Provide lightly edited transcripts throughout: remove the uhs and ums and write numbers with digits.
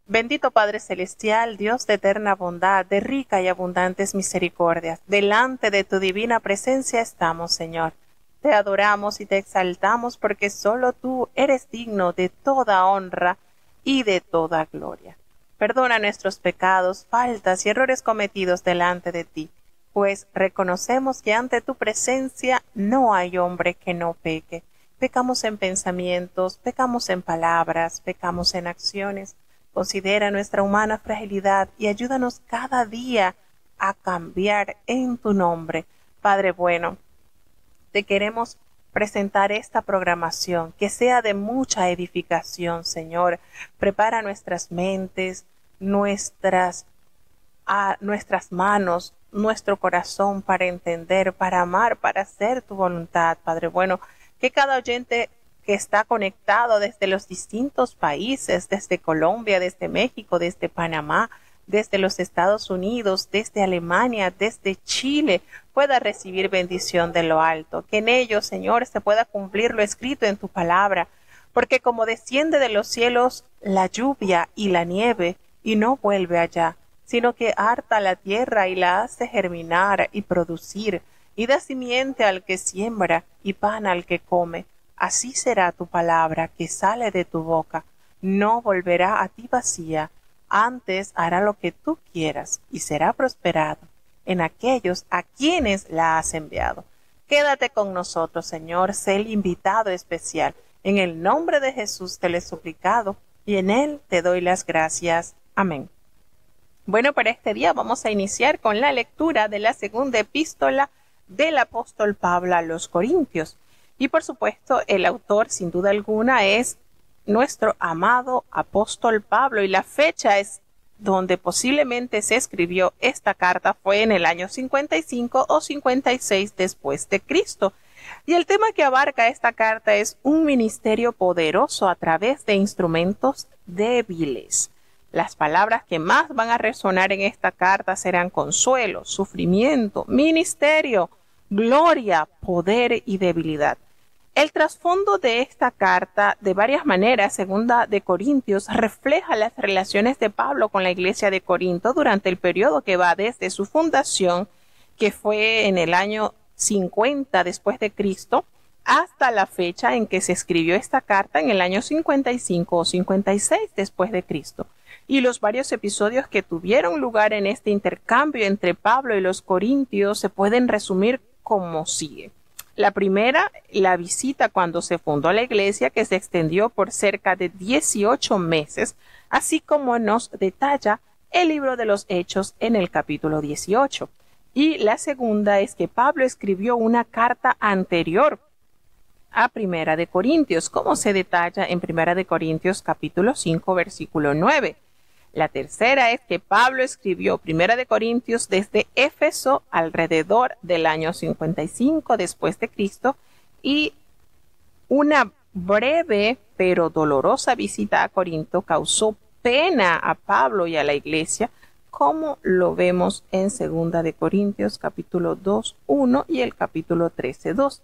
Bendito Padre Celestial, Dios de eterna bondad, de rica y abundantes misericordias, delante de tu divina presencia estamos, Señor. Te adoramos y te exaltamos porque solo tú eres digno de toda honra y de toda gloria. Perdona nuestros pecados, faltas y errores cometidos delante de ti, pues reconocemos que ante tu presencia no hay hombre que no peque. Pecamos en pensamientos, pecamos en palabras, pecamos en acciones. Considera nuestra humana fragilidad y ayúdanos cada día a cambiar en tu nombre. Padre bueno, te queremos presentar esta programación, que sea de mucha edificación, Señor. Prepara nuestras mentes, nuestras manos, nuestro corazón para entender, para amar, para hacer tu voluntad, Padre bueno. Que cada oyente que está conectado desde los distintos países, desde Colombia, desde México, desde Panamá, desde los Estados Unidos, desde Alemania, desde Chile, pueda recibir bendición de lo alto. Que en ellos, Señor, se pueda cumplir lo escrito en tu palabra, porque como desciende de los cielos la lluvia y la nieve, y no vuelve allá, sino que harta la tierra y la hace germinar y producir, y da simiente al que siembra y pan al que come. Así será tu palabra que sale de tu boca. No volverá a ti vacía, antes hará lo que tú quieras y será prosperado en aquellos a quienes la has enviado. Quédate con nosotros, Señor, sé el invitado especial. En el nombre de Jesús te lo he suplicado y en él te doy las gracias. Amén. Bueno, para este día vamos a iniciar con la lectura de la segunda epístola del apóstol Pablo a los Corintios. Y por supuesto, el autor, sin duda alguna, es nuestro amado apóstol Pablo, y la fecha es donde posiblemente se escribió esta carta fue en el año 55 o 56 después de Cristo. Y el tema que abarca esta carta es un ministerio poderoso a través de instrumentos débiles. Las palabras que más van a resonar en esta carta serán consuelo, sufrimiento, ministerio, gloria, poder y debilidad. El trasfondo de esta carta, de varias maneras, segunda de Corintios, refleja las relaciones de Pablo con la iglesia de Corinto durante el periodo que va desde su fundación, que fue en el año 50 después de Cristo, hasta la fecha en que se escribió esta carta en el año 55 o 56 después de Cristo. Y los varios episodios que tuvieron lugar en este intercambio entre Pablo y los corintios se pueden resumir como sigue. La primera, la visita cuando se fundó la iglesia, que se extendió por cerca de 18 meses, así como nos detalla el libro de los Hechos en el capítulo 18. Y la segunda es que Pablo escribió una carta anterior a Primera de Corintios, como se detalla en Primera de Corintios capítulo 5, versículo 9. La tercera es que Pablo escribió Primera de Corintios desde Éfeso alrededor del año 55 después de Cristo, y una breve pero dolorosa visita a Corinto causó pena a Pablo y a la iglesia, como lo vemos en Segunda de Corintios capítulo 2, 1 y el capítulo 13, 2.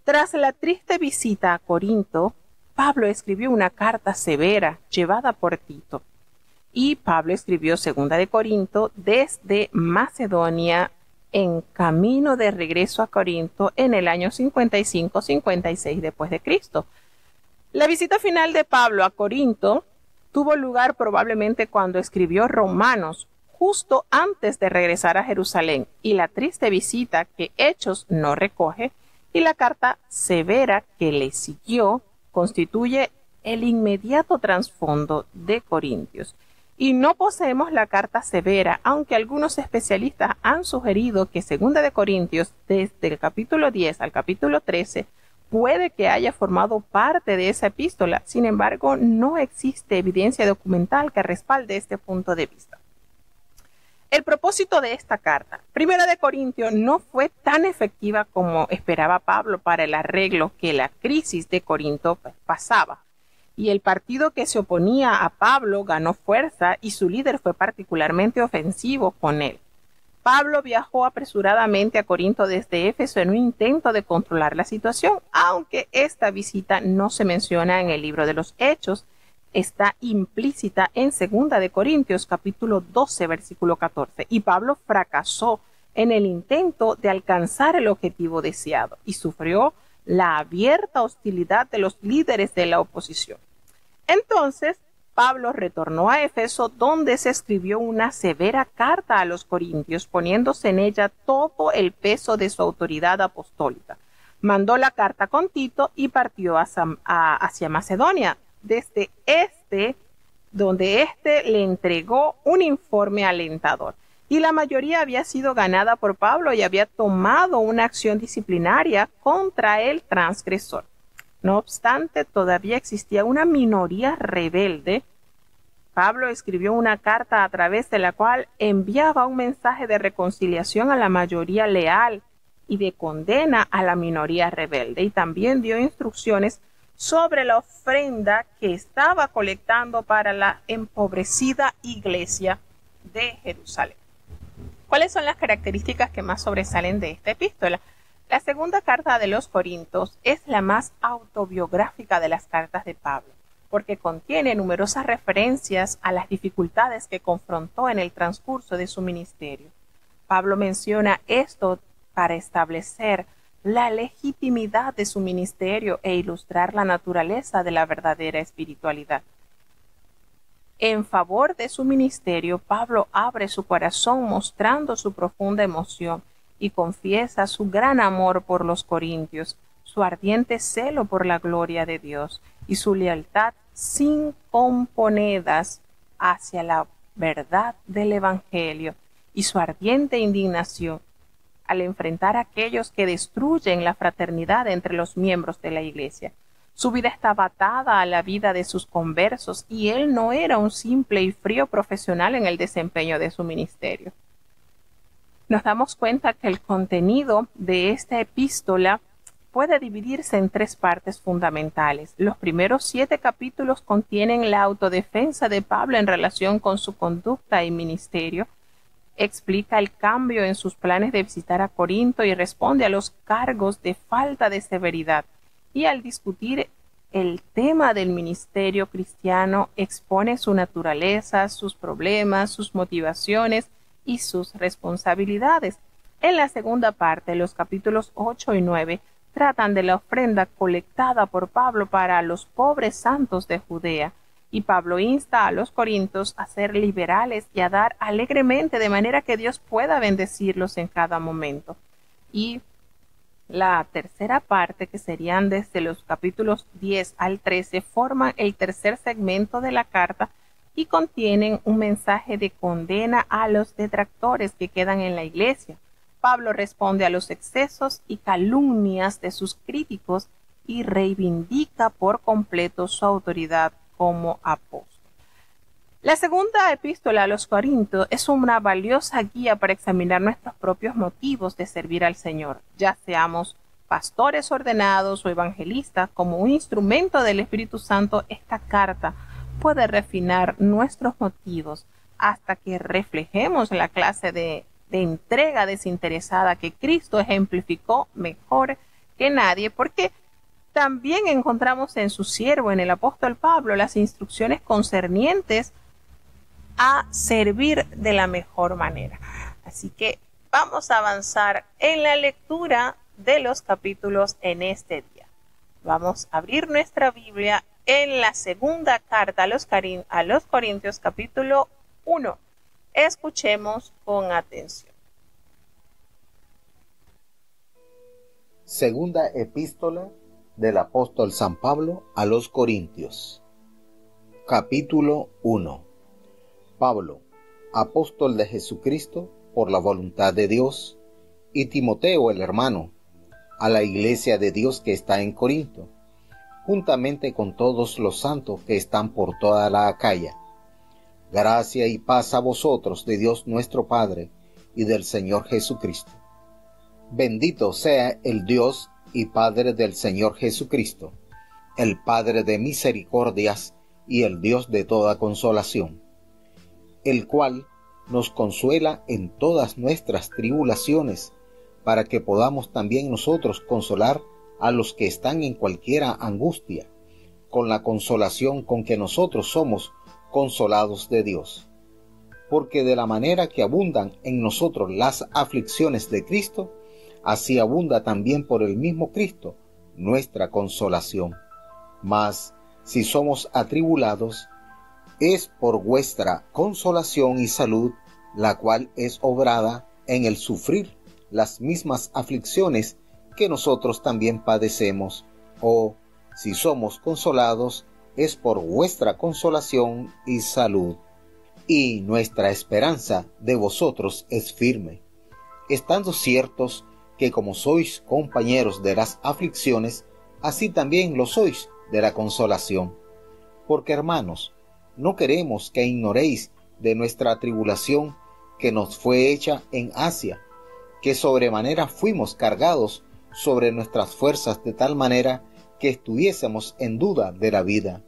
Tras la triste visita a Corinto, Pablo escribió una carta severa llevada por Tito. Y Pablo escribió Segunda de Corinto desde Macedonia en camino de regreso a Corinto en el año 55-56 después de Cristo. La visita final de Pablo a Corinto tuvo lugar probablemente cuando escribió Romanos, justo antes de regresar a Jerusalén, y la triste visita que Hechos no recoge y la carta severa que le siguió constituye el inmediato trasfondo de Corintios. Y no poseemos la carta severa, aunque algunos especialistas han sugerido que Segunda de Corintios, desde el capítulo 10 al capítulo 13, puede que haya formado parte de esa epístola. Sin embargo, no existe evidencia documental que respalde este punto de vista. El propósito de esta carta, Primera de Corintios, no fue tan efectiva como esperaba Pablo para el arreglo que la crisis de Corinto pasaba. Y el partido que se oponía a Pablo ganó fuerza y su líder fue particularmente ofensivo con él. Pablo viajó apresuradamente a Corinto desde Éfeso en un intento de controlar la situación, aunque esta visita no se menciona en el libro de los Hechos. está implícita en 2 Corintios, capítulo 12, versículo 14. Y Pablo fracasó en el intento de alcanzar el objetivo deseado y sufrió la abierta hostilidad de los líderes de la oposición. Entonces, Pablo retornó a Éfeso, donde se escribió una severa carta a los corintios, poniéndose en ella todo el peso de su autoridad apostólica. Mandó la carta con Tito y partió hacia Macedonia, donde éste le entregó un informe alentador. Y la mayoría había sido ganada por Pablo y había tomado una acción disciplinaria contra el transgresor. No obstante, todavía existía una minoría rebelde. Pablo escribió una carta a través de la cual enviaba un mensaje de reconciliación a la mayoría leal y de condena a la minoría rebelde, y también dio instrucciones sobre la ofrenda que estaba colectando para la empobrecida iglesia de Jerusalén. ¿Cuáles son las características que más sobresalen de esta epístola? La segunda carta de los Corintios es la más autobiográfica de las cartas de Pablo, porque contiene numerosas referencias a las dificultades que confrontó en el transcurso de su ministerio. Pablo menciona esto para establecer la legitimidad de su ministerio e ilustrar la naturaleza de la verdadera espiritualidad. En favor de su ministerio, Pablo abre su corazón mostrando su profunda emoción y confiesa su gran amor por los corintios, su ardiente celo por la gloria de Dios y su lealtad sin componedas hacia la verdad del Evangelio, y su ardiente indignación al enfrentar a aquellos que destruyen la fraternidad entre los miembros de la Iglesia. Su vida estaba atada a la vida de sus conversos y él no era un simple y frío profesional en el desempeño de su ministerio. Nos damos cuenta que el contenido de esta epístola puede dividirse en tres partes fundamentales. Los primeros 7 capítulos contienen la autodefensa de Pablo en relación con su conducta y ministerio. Explica el cambio en sus planes de visitar a Corinto y responde a los cargos de falta de severidad. Y al discutir el tema del ministerio cristiano, expone su naturaleza, sus problemas, sus motivaciones y sus responsabilidades. En la segunda parte, los capítulos 8 y 9 tratan de la ofrenda colectada por Pablo para los pobres santos de Judea, y Pablo insta a los corintios a ser liberales y a dar alegremente, de manera que Dios pueda bendecirlos en cada momento. Y la tercera parte, que serían desde los capítulos 10 al 13, forman el tercer segmento de la carta y contienen un mensaje de condena a los detractores que quedan en la iglesia. Pablo responde a los excesos y calumnias de sus críticos y reivindica por completo su autoridad como apóstol. La segunda epístola a los Corintios es una valiosa guía para examinar nuestros propios motivos de servir al Señor, ya seamos pastores ordenados o evangelistas. Como un instrumento del Espíritu Santo, esta carta puede refinar nuestros motivos hasta que reflejemos la clase de entrega desinteresada que Cristo ejemplificó mejor que nadie, porque también encontramos en su siervo, en el apóstol Pablo, las instrucciones concernientes a servir de la mejor manera. Así que vamos a avanzar en la lectura de los capítulos en este día. Vamos a abrir nuestra Biblia en la segunda carta a los Corintios, capítulo 1. Escuchemos con atención. Segunda epístola del apóstol San Pablo a los Corintios. Capítulo 1. Pablo, apóstol de Jesucristo por la voluntad de Dios, y Timoteo el hermano, a la iglesia de Dios que está en Corinto, juntamente con todos los santos que están por toda la Acaya. Gracia y paz a vosotros de Dios nuestro Padre y del Señor Jesucristo. Bendito sea el Dios y Padre del Señor Jesucristo, el Padre de misericordias y el Dios de toda consolación, el cual nos consuela en todas nuestras tribulaciones, para que podamos también nosotros consolar a los que están en cualquiera angustia, con la consolación con que nosotros somos consolados de Dios. Porque de la manera que abundan en nosotros las aflicciones de Cristo, así abunda también por el mismo Cristo nuestra consolación. Mas, si somos atribulados, es por vuestra consolación y salud, la cual es obrada en el sufrir las mismas aflicciones que nosotros también padecemos. O, si somos consolados, es por vuestra consolación y salud. Y nuestra esperanza de vosotros es firme, estando ciertos que como sois compañeros de las aflicciones, así también lo sois de la consolación. Porque, hermanos, no queremos que ignoréis de nuestra tribulación que nos fue hecha en Asia, que sobremanera fuimos cargados sobre nuestras fuerzas de tal manera que estuviésemos en duda de la vida.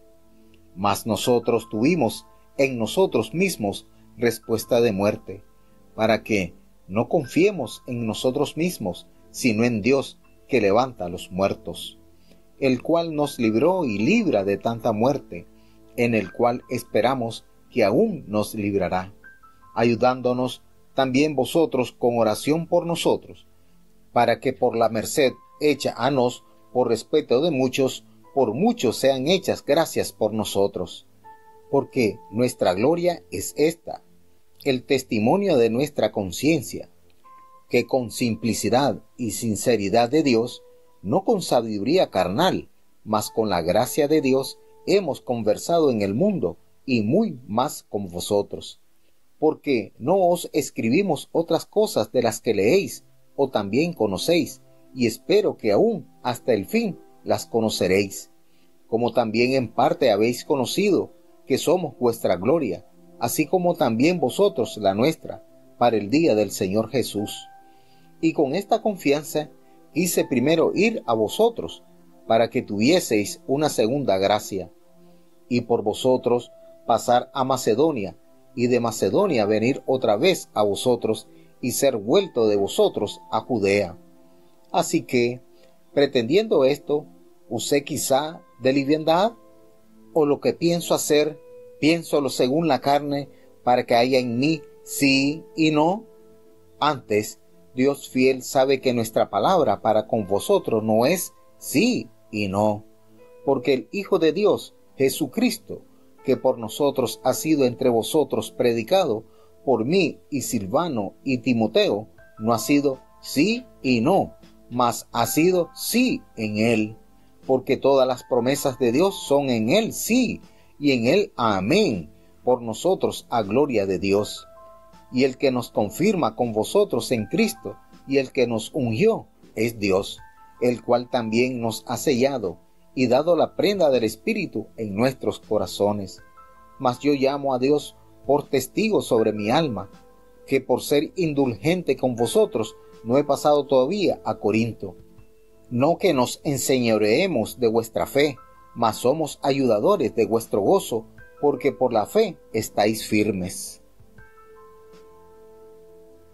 Mas nosotros tuvimos en nosotros mismos respuesta de muerte, para que no confiemos en nosotros mismos, sino en Dios que levanta a los muertos, el cual nos libró y libra de tanta muerte, en el cual esperamos que aún nos librará, ayudándonos también vosotros con oración por nosotros, para que por la merced hecha a nos por respeto de muchos, por muchos sean hechas gracias por nosotros. Porque nuestra gloria es esta, el testimonio de nuestra conciencia, que con simplicidad y sinceridad de Dios, no con sabiduría carnal, mas con la gracia de Dios, hemos conversado en el mundo, y muy más con vosotros. Porque no os escribimos otras cosas de las que leéis, o también conocéis, y espero que aún hasta el fin las conoceréis, como también en parte habéis conocido, que somos vuestra gloria, así como también vosotros la nuestra, para el día del Señor Jesús. Y con esta confianza quise primero ir a vosotros, para que tuvieseis una segunda gracia, y por vosotros pasar a Macedonia, y de Macedonia venir otra vez a vosotros, y ser vuelto de vosotros a Judea. Así que, pretendiendo esto, usé quizá de liviandad, o lo que pienso hacer, piénsolo según la carne, para que haya en mí sí y no. Antes, Dios fiel sabe que nuestra palabra para con vosotros no es sí y no, porque el Hijo de Dios, Jesucristo, que por nosotros ha sido entre vosotros predicado, por mí y Silvano y Timoteo, no ha sido sí y no, mas ha sido sí en él, porque todas las promesas de Dios son en él sí, y en él amén, por nosotros a gloria de Dios. Y el que nos confirma con vosotros en Cristo, y el que nos ungió, es Dios, el cual también nos ha sellado, y dado la prenda del Espíritu en nuestros corazones. Mas yo llamo a Dios por testigo sobre mi alma, que por ser indulgente con vosotros, no he pasado todavía a Corinto. No que nos enseñoreemos de vuestra fe, mas somos ayudadores de vuestro gozo, porque por la fe estáis firmes.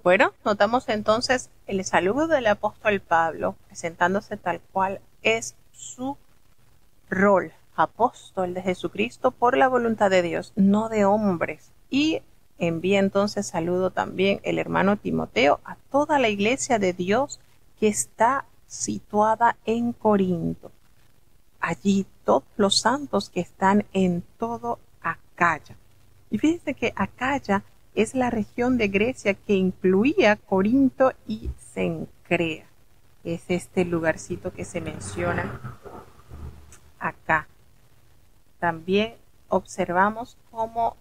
Bueno, notamos entonces el saludo del apóstol Pablo, presentándose tal cual es su rol, apóstol de Jesucristo por la voluntad de Dios, no de hombres. Y envía entonces saludo también el hermano Timoteo a toda la iglesia de Dios que está situada en Corinto. Allí todos los santos que están en todo Acaya. Y fíjense que Acaya es la región de Grecia que incluía Corinto y Cencrea. Es este lugarcito que se menciona acá. También observamos cómo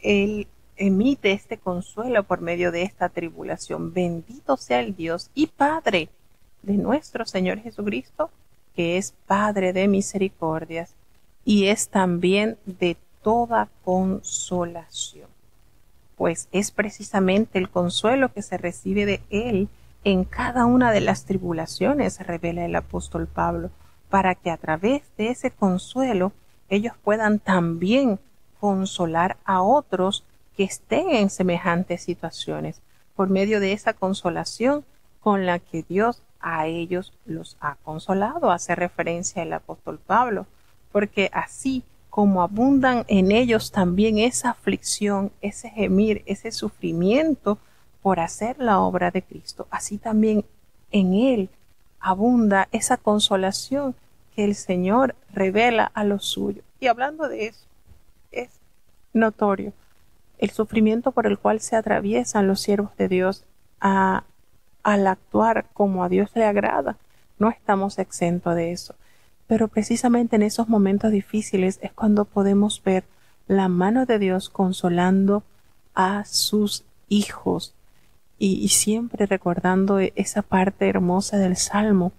él emite este consuelo por medio de esta tribulación. Bendito sea el Dios y Padre de nuestro Señor Jesucristo, que es Padre de misericordias y es también de toda consolación. Pues es precisamente el consuelo que se recibe de Él en cada una de las tribulaciones, revela el apóstol Pablo, para que a través de ese consuelo ellos puedan también consolar a otros que estén en semejantes situaciones, por medio de esa consolación con la que Dios a ellos los ha consolado. Hace referencia el apóstol Pablo, porque así como abundan en ellos también esa aflicción, ese gemir, ese sufrimiento por hacer la obra de Cristo, así también en Él abunda esa consolación que el Señor revela a los suyos. Y hablando de eso, es notorio el sufrimiento por el cual se atraviesan los siervos de Dios al actuar como a Dios le agrada. No estamos exentos de eso. Pero precisamente en esos momentos difíciles es cuando podemos ver la mano de Dios consolando a sus hijos. Y siempre recordando esa parte hermosa del Salmo,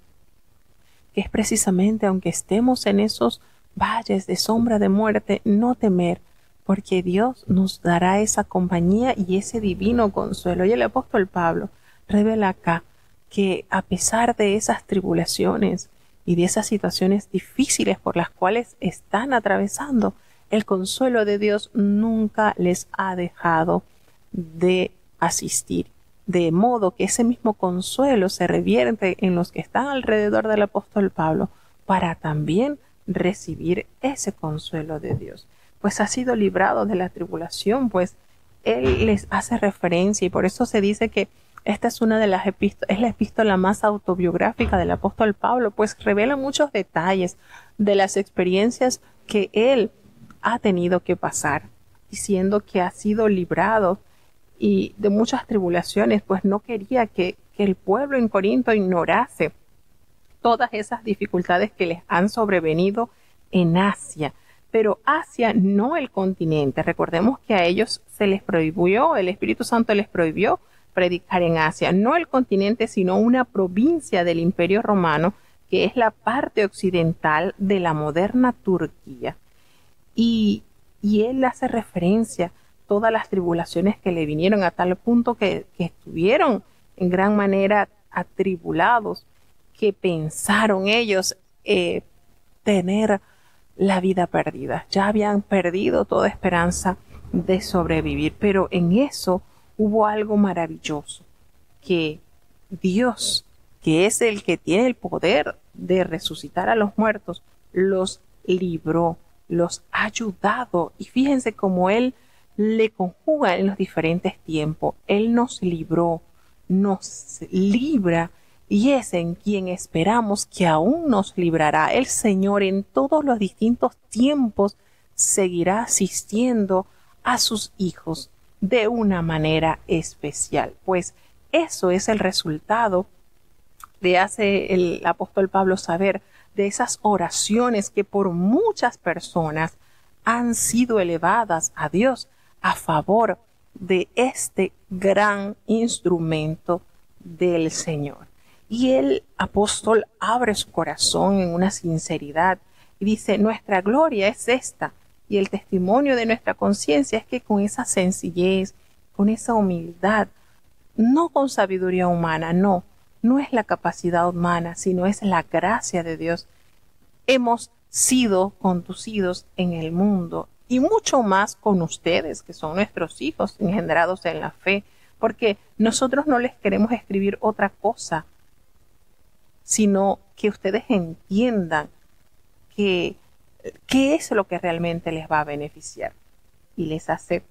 que es precisamente, aunque estemos en esos valles de sombra de muerte, no temer, porque Dios nos dará esa compañía y ese divino consuelo. Y el apóstol Pablo revela acá que a pesar de esas tribulaciones y de esas situaciones difíciles por las cuales están atravesando, el consuelo de Dios nunca les ha dejado de asistir. De modo que ese mismo consuelo se revierte en los que están alrededor del apóstol Pablo para también recibir ese consuelo de Dios. Pues ha sido librado de la tribulación, pues él les hace referencia y por eso se dice que esta es una de las es la epístola más autobiográfica del apóstol Pablo, pues revela muchos detalles de las experiencias que él ha tenido que pasar, diciendo que ha sido librado y de muchas tribulaciones, pues no quería que el pueblo en Corinto ignorase todas esas dificultades que les han sobrevenido en Asia. Pero Asia, no el continente. Recordemos que a ellos se les prohibió, el Espíritu Santo les prohibió predicar en Asia, no el continente, sino una provincia del Imperio Romano, que es la parte occidental de la moderna Turquía. Y él hace referencia a todas las tribulaciones que le vinieron a tal punto que estuvieron en gran manera atribulados, que pensaron ellos tener la vida perdida. Ya habían perdido toda esperanza de sobrevivir, pero en eso hubo algo maravilloso, que Dios, que es el que tiene el poder de resucitar a los muertos, los libró, los ha ayudado. Y fíjense cómo Él le conjuga en los diferentes tiempos. Él nos libró, nos libra, y es en quien esperamos que aún nos librará. El Señor en todos los distintos tiempos seguirá asistiendo a sus hijos de una manera especial. Pues eso es el resultado de hace el apóstol Pablo saber de esas oraciones que por muchas personas han sido elevadas a Dios a favor de este gran instrumento del Señor. Y el apóstol abre su corazón en una sinceridad y dice: nuestra gloria es esta, y el testimonio de nuestra conciencia es que con esa sencillez, con esa humildad, no con sabiduría humana, no es la capacidad humana, sino es la gracia de Dios, hemos sido conducidos en el mundo, y mucho más con ustedes, que son nuestros hijos engendrados en la fe, porque nosotros no les queremos escribir otra cosa, sino que ustedes entiendan qué es lo que realmente les va a beneficiar. Y les hace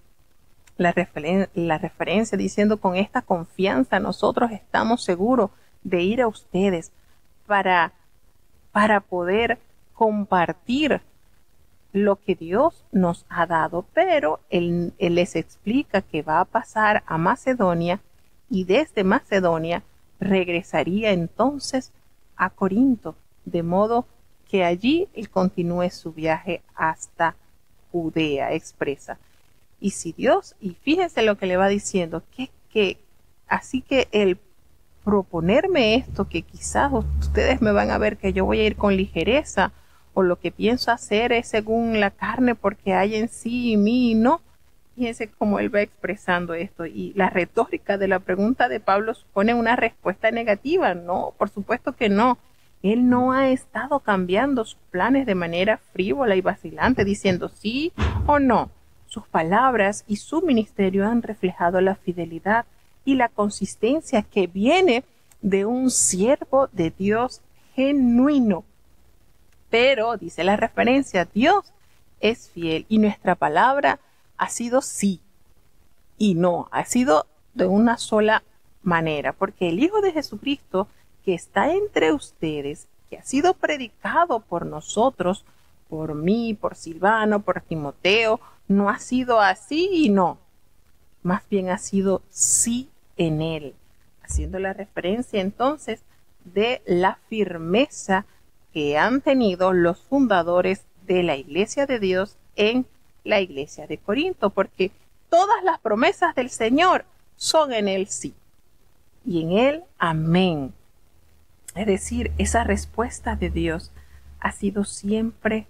la referencia diciendo: con esta confianza nosotros estamos seguros de ir a ustedes para poder compartir lo que Dios nos ha dado. Pero él les explica que va a pasar a Macedonia, y desde Macedonia regresaría entonces a Corinto, de modo que allí él continúe su viaje hasta Judea, expresa. Y si Dios, y fíjense lo que le va diciendo, así que el proponerme esto, que quizás ustedes me van a ver que yo voy a ir con ligereza, o lo que pienso hacer es según la carne, porque hay en sí y mí, no. Fíjense cómo él va expresando esto, y la retórica de la pregunta de Pablo supone una respuesta negativa. No, por supuesto que no. Él no ha estado cambiando sus planes de manera frívola y vacilante, diciendo sí o no. Sus palabras y su ministerio han reflejado la fidelidad y la consistencia que viene de un siervo de Dios genuino. Pero, dice la referencia, Dios es fiel y nuestra palabra ha sido sí y no, ha sido de una sola manera, porque el Hijo de Jesucristo que está entre ustedes, que ha sido predicado por nosotros, por mí, por Silvano, por Timoteo, no ha sido así y no, más bien ha sido sí en él, haciendo la referencia entonces de la firmeza que han tenido los fundadores de la Iglesia de Dios en la Iglesia de Corinto, porque todas las promesas del Señor son en él sí y en él amén. Es decir, esa respuesta de Dios ha sido siempre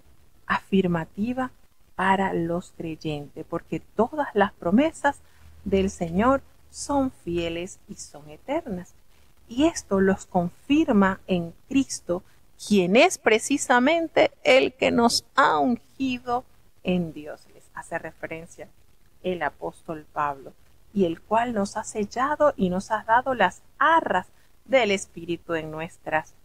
afirmativa para los creyentes, porque todas las promesas del Señor son fieles y son eternas. Y esto los confirma en Cristo, quien es precisamente el que nos ha ungido en Dios. Les hace referencia el apóstol Pablo, y el cual nos ha sellado y nos ha dado las arras del Espíritu en nuestros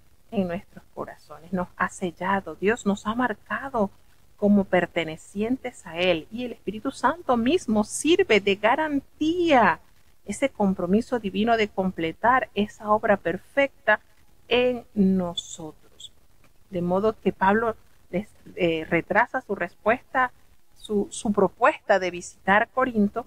corazones. Nos ha sellado, Dios nos ha marcado como pertenecientes a Él, y el Espíritu Santo mismo sirve de garantía, ese compromiso divino de completar esa obra perfecta en nosotros. De modo que Pablo retrasa su respuesta, su propuesta de visitar Corinto,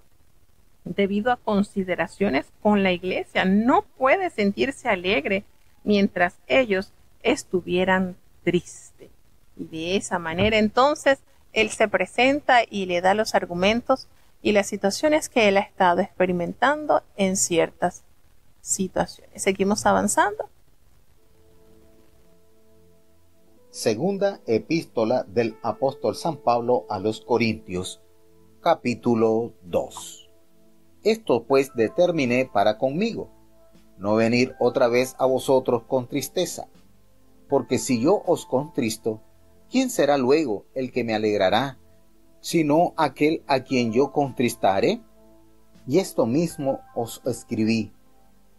debido a consideraciones con la iglesia. No puede sentirse alegre mientras ellos estuvieran tristes. Y de esa manera entonces él se presenta y le da los argumentos y las situaciones que él ha estado experimentando en ciertas situaciones. Seguimos avanzando. Segunda epístola del apóstol San Pablo a los Corintios, capítulo 2. Esto pues determiné para conmigo, no venir otra vez a vosotros con tristeza, porque si yo os contristo, ¿quién será luego el que me alegrará, sino aquel a quien yo contristare? Y esto mismo os escribí,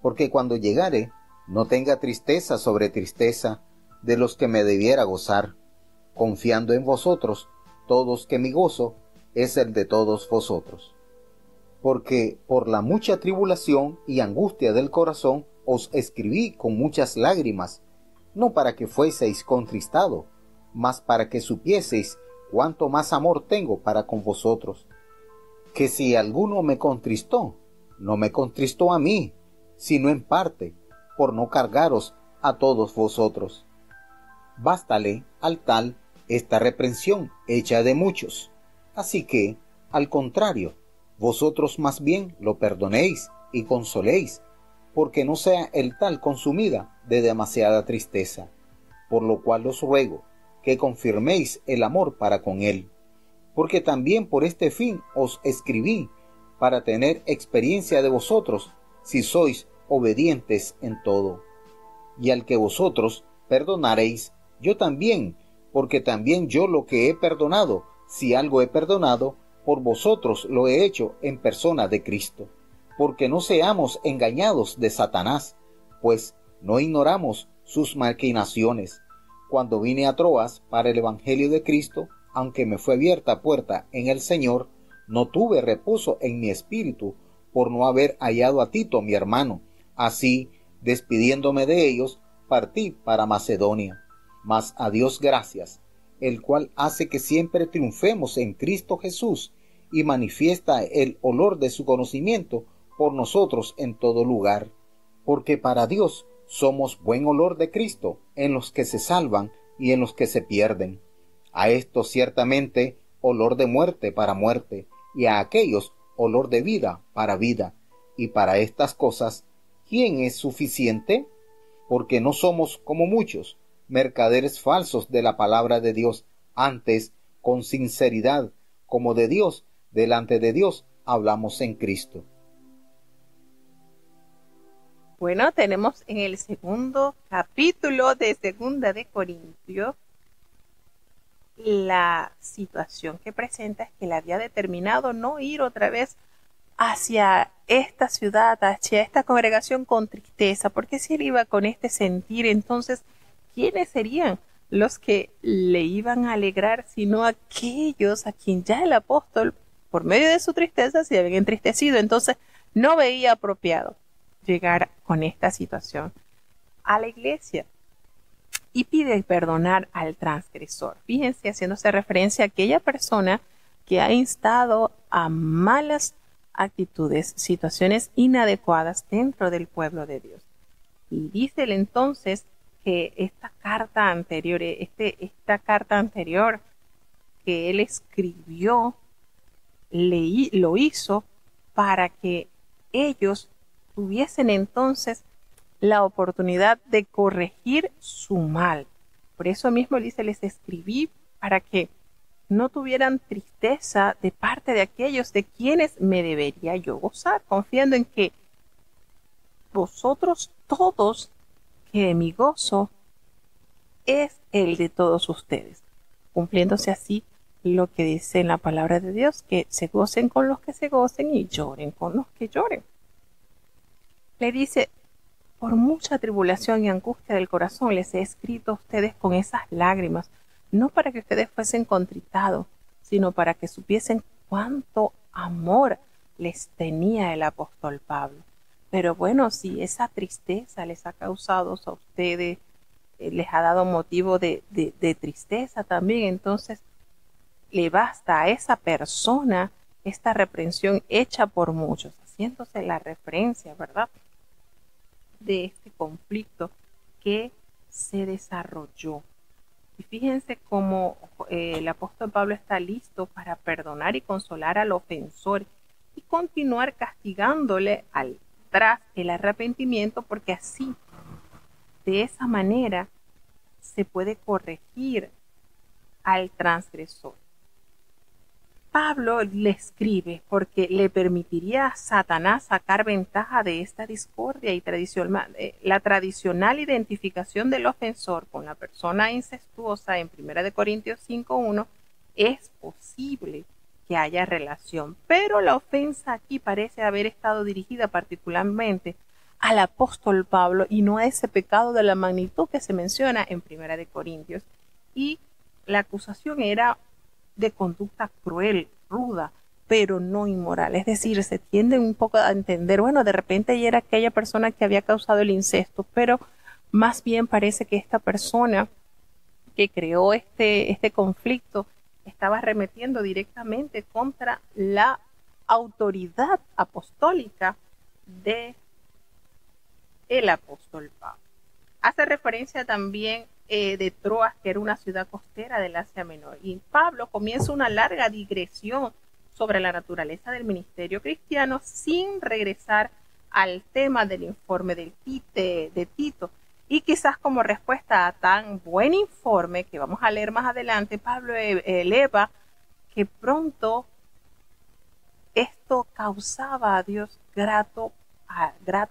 porque cuando llegare, no tenga tristeza sobre tristeza de los que me debiera gozar, confiando en vosotros todos que mi gozo es el de todos vosotros. Porque por la mucha tribulación y angustia del corazón os escribí con muchas lágrimas, no para que fueseis contristados, mas para que supieseis cuánto más amor tengo para con vosotros. Que si alguno me contristó, no me contristó a mí, sino en parte, por no cargaros a todos vosotros. Bástale al tal esta reprensión hecha de muchos. Así que, al contrario, vosotros más bien lo perdonéis y consoléis, porque no sea el tal consumida de demasiada tristeza, por lo cual os ruego que confirméis el amor para con él, porque también por este fin os escribí, para tener experiencia de vosotros, si sois obedientes en todo. Y al que vosotros perdonaréis, yo también, porque también yo lo que he perdonado, si algo he perdonado, por vosotros lo he hecho en persona de Cristo, porque no seamos engañados de Satanás, pues no ignoramos sus maquinaciones. Cuando vine a Troas para el Evangelio de Cristo, aunque me fue abierta puerta en el Señor, no tuve reposo en mi espíritu por no haber hallado a Tito mi hermano. Así, despidiéndome de ellos, partí para Macedonia. Mas a Dios gracias, el cual hace que siempre triunfemos en Cristo Jesús y manifiesta el olor de su conocimiento por nosotros en todo lugar. Porque para Dios somos buen olor de Cristo en los que se salvan y en los que se pierden. A estos ciertamente olor de muerte para muerte, y a aquellos olor de vida para vida. Y para estas cosas, ¿quién es suficiente? Porque no somos como muchos, mercaderes falsos de la palabra de Dios, antes, con sinceridad, como de Dios, delante de Dios, hablamos en Cristo. Bueno, tenemos en el segundo capítulo de Segunda de Corintios la situación que presenta es que él había determinado no ir otra vez hacia esta ciudad, hacia esta congregación con tristeza, porque si él iba con este sentir, entonces, ¿quiénes serían los que le iban a alegrar, sino aquellos a quien ya el apóstol, por medio de su tristeza, se habían entristecido. Entonces, no veía apropiado llegar con esta situación a la iglesia y pide perdonar al transgresor. Fíjense, haciéndose referencia a aquella persona que ha instado a malas actitudes, situaciones inadecuadas dentro del pueblo de Dios. Y dice él entonces que esta carta anterior que él escribió, lo hizo para que ellos tuviesen entonces la oportunidad de corregir su mal. Por eso mismo dice, les escribí para que no tuvieran tristeza de parte de aquellos de quienes me debería yo gozar, confiando en que vosotros todos, que mi gozo es el de todos ustedes, cumpliéndose así lo que dice en la palabra de Dios, que se gocen con los que se gocen y lloren con los que lloren. Le dice, por mucha tribulación y angustia del corazón les he escrito a ustedes con esas lágrimas, no para que ustedes fuesen contritados, sino para que supiesen cuánto amor les tenía el apóstol Pablo. Pero bueno, si esa tristeza les ha causado a ustedes, les ha dado motivo de tristeza también, entonces le basta a esa persona esta reprensión hecha por muchos, haciéndose la referencia, ¿verdad?, de este conflicto que se desarrolló. Y fíjense cómo el apóstol Pablo está listo para perdonar y consolar al ofensor y continuar castigándole tras el arrepentimiento, porque así, de esa manera, se puede corregir al transgresor. Pablo le escribe porque le permitiría a Satanás sacar ventaja de esta discordia y la tradicional identificación del ofensor con la persona incestuosa en 1 Corintios 5:1 es posible que haya relación, pero la ofensa aquí parece haber estado dirigida particularmente al apóstol Pablo y no a ese pecado de la magnitud que se menciona en 1 Corintios, y la acusación era de conducta cruel, ruda, pero no inmoral. Es decir, se tiende un poco a entender, bueno, de repente ella era aquella persona que había causado el incesto, pero más bien parece que esta persona que creó este conflicto estaba arremetiendo directamente contra la autoridad apostólica de el apóstol Pablo. Hace referencia también de Troas, que era una ciudad costera del Asia Menor. Y Pablo comienza una larga digresión sobre la naturaleza del ministerio cristiano sin regresar al tema del informe de Tito. Y quizás como respuesta a tan buen informe que vamos a leer más adelante, Pablo eleva que pronto esto causaba a Dios grata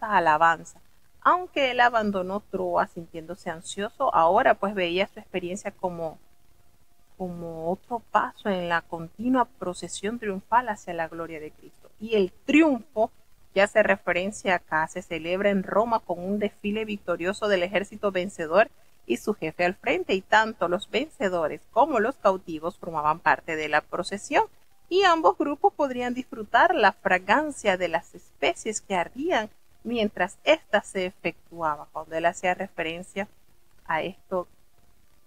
alabanza. Aunque él abandonó Troas sintiéndose ansioso, ahora pues veía su experiencia como otro paso en la continua procesión triunfal hacia la gloria de Cristo. Y el triunfo, que hace referencia acá, se celebra en Roma con un desfile victorioso del ejército vencedor y su jefe al frente, y tanto los vencedores como los cautivos formaban parte de la procesión, y ambos grupos podrían disfrutar la fragancia de las especies que ardían mientras ésta se efectuaba. Cuando él hacía referencia a esto,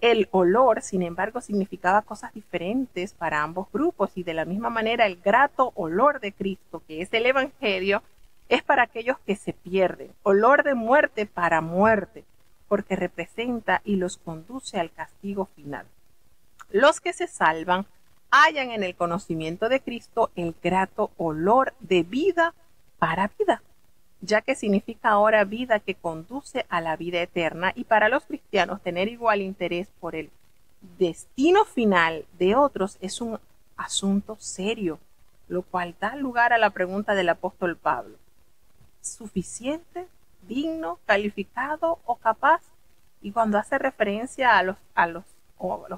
el olor, sin embargo, significaba cosas diferentes para ambos grupos, y de la misma manera el grato olor de Cristo, que es el Evangelio, es para aquellos que se pierden, olor de muerte para muerte, porque representa y los conduce al castigo final. Los que se salvan hallan en el conocimiento de Cristo el grato olor de vida para vida, ya que significa ahora vida que conduce a la vida eterna, y para los cristianos tener igual interés por el destino final de otros es un asunto serio, lo cual da lugar a la pregunta del apóstol Pablo: ¿suficiente, digno, calificado o capaz? Y cuando hace referencia a los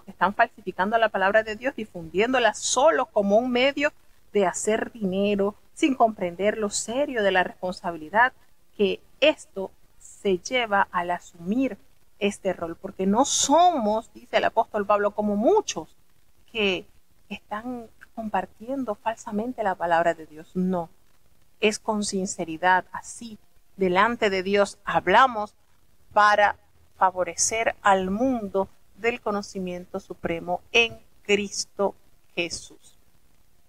que están falsificando la palabra de Dios, difundiéndola solo como un medio de hacer dinero, sin comprender lo serio de la responsabilidad que esto se lleva al asumir este rol, porque no somos, dice el apóstol Pablo, como muchos que están compartiendo falsamente la palabra de Dios. No, es con sinceridad, así, delante de Dios hablamos para favorecer al mundo del conocimiento supremo en Cristo Jesús.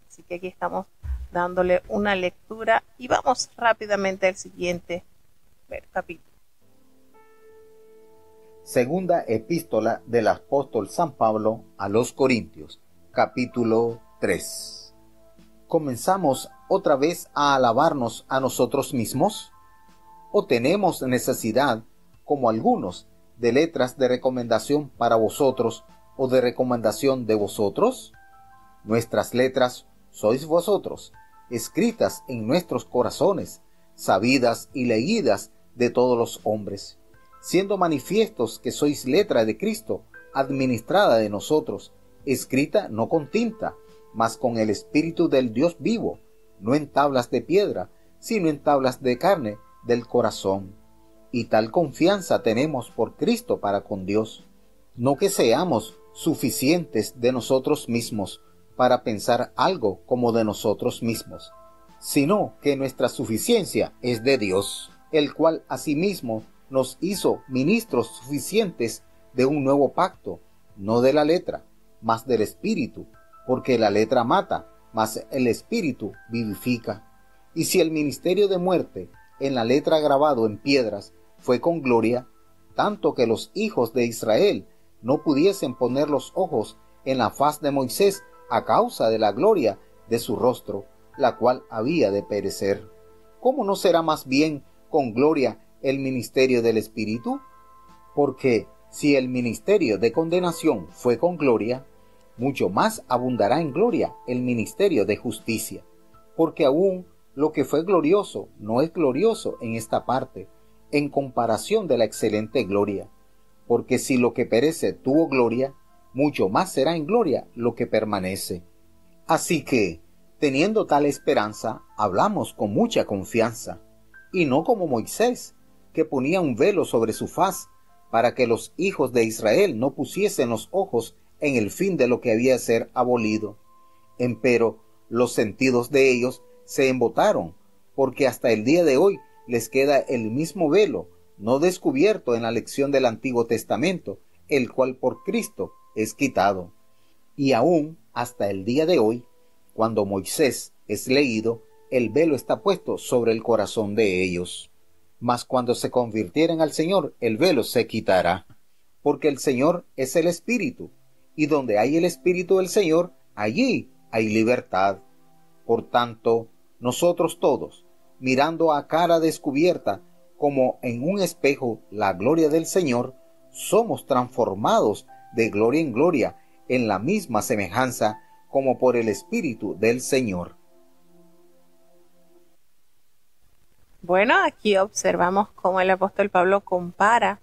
Así que aquí estamos dándole una lectura y vamos rápidamente al siguiente capítulo. Segunda epístola del apóstol San Pablo a los Corintios, capítulo 3. ¿Comenzamos otra vez a alabarnos a nosotros mismos? ¿O tenemos necesidad, como algunos, de letras de recomendación para vosotros o de recomendación de vosotros? Nuestras letras sois vosotros, escritas en nuestros corazones, sabidas y leídas de todos los hombres, siendo manifiestos que sois letra de Cristo, administrada de nosotros, escrita no con tinta, mas con el Espíritu del Dios vivo, no en tablas de piedra, sino en tablas de carne del corazón. Y tal confianza tenemos por Cristo para con Dios, no que seamos suficientes de nosotros mismos para pensar algo como de nosotros mismos, sino que nuestra suficiencia es de Dios, el cual asimismo nos hizo ministros suficientes de un nuevo pacto, no de la letra, mas del Espíritu, porque la letra mata, mas el Espíritu vivifica. Y si el ministerio de muerte, en la letra grabado en piedras, fue con gloria, tanto que los hijos de Israel no pudiesen poner los ojos en la faz de Moisés a causa de la gloria de su rostro, la cual había de perecer. ¿Cómo no será más bien con gloria el ministerio del Espíritu? Porque si el ministerio de condenación fue con gloria, mucho más abundará en gloria el ministerio de justicia. Porque aún lo que fue glorioso no es glorioso en esta parte, en comparación de la excelente gloria. Porque si lo que perece tuvo gloria, mucho más será en gloria lo que permanece. Así que, teniendo tal esperanza, hablamos con mucha confianza, y no como Moisés, que ponía un velo sobre su faz, para que los hijos de Israel no pusiesen los ojos en el fin de lo que había de ser abolido. Empero, los sentidos de ellos se embotaron, porque hasta el día de hoy les queda el mismo velo, no descubierto en la lección del Antiguo Testamento, el cual por Cristo es quitado. Y aún hasta el día de hoy, cuando Moisés es leído, el velo está puesto sobre el corazón de ellos. Mas cuando se convirtieren al Señor, el velo se quitará, porque el Señor es el Espíritu, y donde hay el Espíritu del Señor, allí hay libertad. Por tanto, nosotros todos, mirando a cara descubierta, como en un espejo, la gloria del Señor, somos transformados de gloria en gloria, en la misma semejanza, como por el Espíritu del Señor. Bueno, aquí observamos cómo el apóstol Pablo compara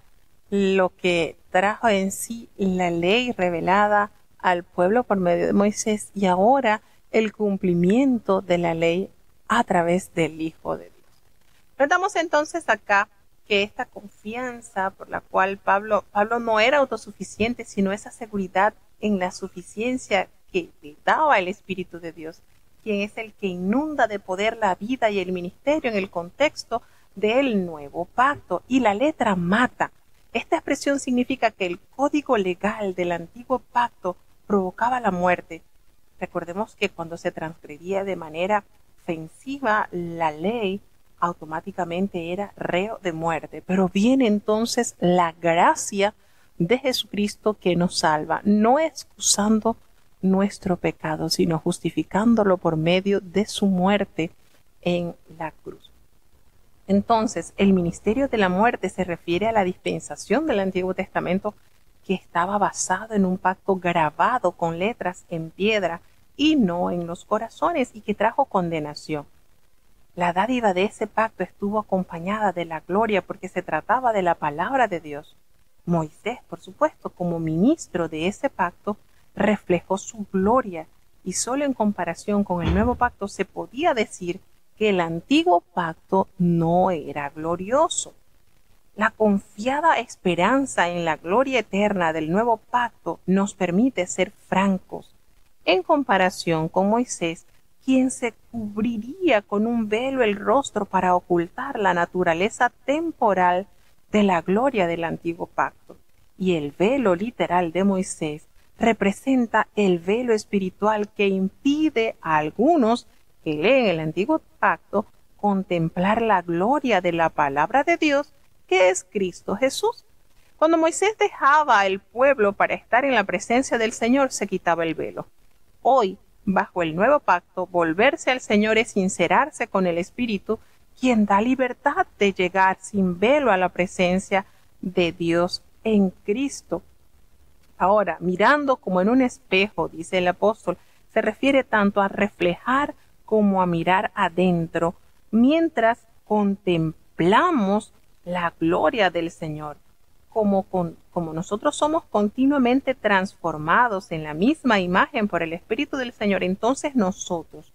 lo que trajo en sí la ley revelada al pueblo por medio de Moisés y ahora el cumplimiento de la ley a través del Hijo de Dios. Notamos entonces acá que esta confianza por la cual Pablo no era autosuficiente, sino esa seguridad en la suficiencia que le daba el Espíritu de Dios, quien es el que inunda de poder la vida y el ministerio en el contexto del nuevo pacto. Y la letra mata. Esta expresión significa que el código legal del antiguo pacto provocaba la muerte. Recordemos que cuando se transgredía de manera ofensiva la ley, automáticamente era reo de muerte. Pero viene entonces la gracia de Jesucristo que nos salva, no excusando nuestro pecado, sino justificándolo por medio de su muerte en la cruz. Entonces, el ministerio de la muerte se refiere a la dispensación del Antiguo Testamento que estaba basado en un pacto grabado con letras en piedra y no en los corazones y que trajo condenación. La dádiva de ese pacto estuvo acompañada de la gloria porque se trataba de la palabra de Dios. Moisés, por supuesto, como ministro de ese pacto, reflejó su gloria y solo en comparación con el nuevo pacto se podía decir que el antiguo pacto no era glorioso. La confiada esperanza en la gloria eterna del nuevo pacto nos permite ser francos en comparación con Moisés, quien se cubriría con un velo el rostro para ocultar la naturaleza temporal de la gloria del antiguo pacto. Y el velo literal de Moisés representa el velo espiritual que impide a algunos que leen el antiguo pacto contemplar la gloria de la palabra de Dios, que es Cristo Jesús. Cuando Moisés dejaba al pueblo para estar en la presencia del Señor, se quitaba el velo. Hoy, bajo el nuevo pacto, volverse al Señor es sincerarse con el Espíritu, quien da libertad de llegar sin velo a la presencia de Dios en Cristo. Ahora, mirando como en un espejo, dice el apóstol, se refiere tanto a reflejar como a mirar adentro, mientras contemplamos la gloria del Señor. Como nosotros somos continuamente transformados en la misma imagen por el Espíritu del Señor, entonces nosotros,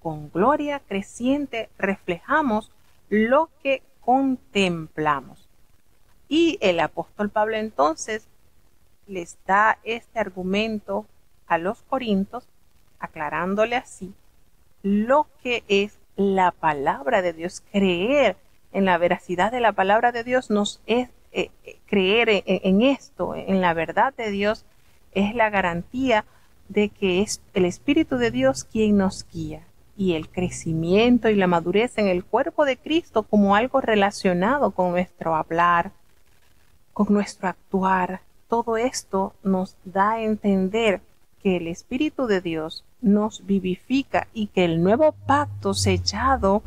con gloria creciente, reflejamos lo que contemplamos. Y el apóstol Pablo entonces les da este argumento a los corintios, aclarándole así lo que es la palabra de Dios. Creer en la veracidad de la palabra de Dios nos es creer en esto, en la verdad de Dios, es la garantía de que es el Espíritu de Dios quien nos guía, y el crecimiento y la madurez en el cuerpo de Cristo como algo relacionado con nuestro hablar, con nuestro actuar. Todo esto nos da a entender que el Espíritu de Dios nos vivifica y que el nuevo pacto sellado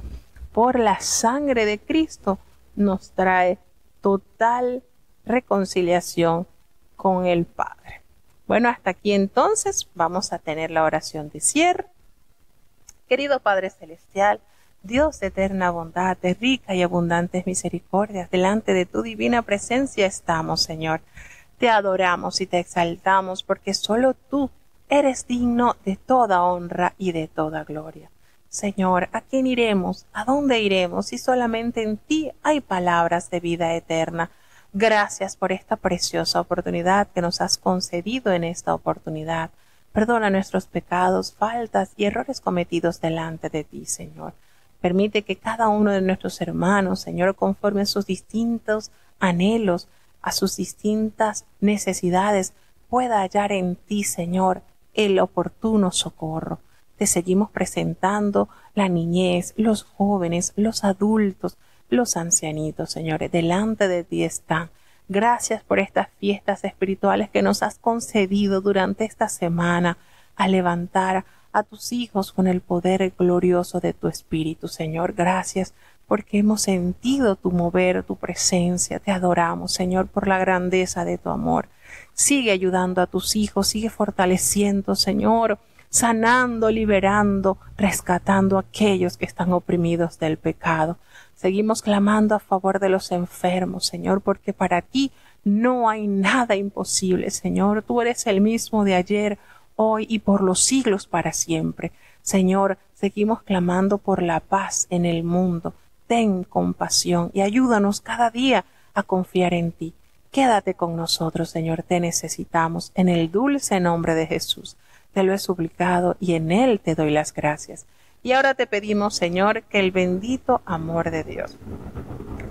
por la sangre de Cristo nos trae total reconciliación con el Padre. Bueno, hasta aquí entonces vamos a tener la oración de cierre. Querido Padre Celestial, Dios de eterna bondad, de rica y abundantes misericordias, delante de tu divina presencia estamos, Señor. Te adoramos y te exaltamos porque solo tú eres digno de toda honra y de toda gloria. Señor, ¿a quién iremos? ¿A dónde iremos? Si solamente en ti hay palabras de vida eterna. Gracias por esta preciosa oportunidad que nos has concedido en esta oportunidad. Perdona nuestros pecados, faltas y errores cometidos delante de ti, Señor. Permite que cada uno de nuestros hermanos, Señor, conforme a sus distintos anhelos, a sus distintas necesidades, pueda hallar en ti, Señor, el oportuno socorro. Te seguimos presentando la niñez, los jóvenes, los adultos, los ancianitos, señores, delante de ti están. Gracias por estas fiestas espirituales que nos has concedido durante esta semana, a levantar a tus hijos con el poder glorioso de tu Espíritu, Señor. Gracias porque hemos sentido tu mover, tu presencia. Te adoramos, Señor, por la grandeza de tu amor. Sigue ayudando a tus hijos, sigue fortaleciendo, Señor, sanando, liberando, rescatando a aquellos que están oprimidos del pecado. Seguimos clamando a favor de los enfermos, Señor, porque para ti no hay nada imposible, Señor. Tú eres el mismo de ayer, hoy y por los siglos para siempre. Señor, seguimos clamando por la paz en el mundo. Ten compasión y ayúdanos cada día a confiar en ti. Quédate con nosotros, Señor, te necesitamos. En el dulce nombre de Jesús te lo he suplicado y en él te doy las gracias. Y ahora te pedimos, Señor, que el bendito amor de Dios,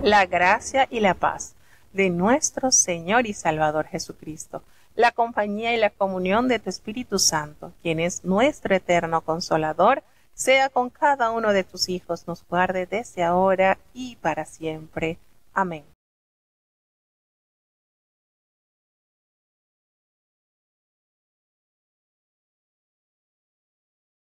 la gracia y la paz de nuestro Señor y Salvador Jesucristo, la compañía y la comunión de tu Espíritu Santo, quien es nuestro eterno Consolador, sea con cada uno de tus hijos, nos guarde desde ahora y para siempre. Amén.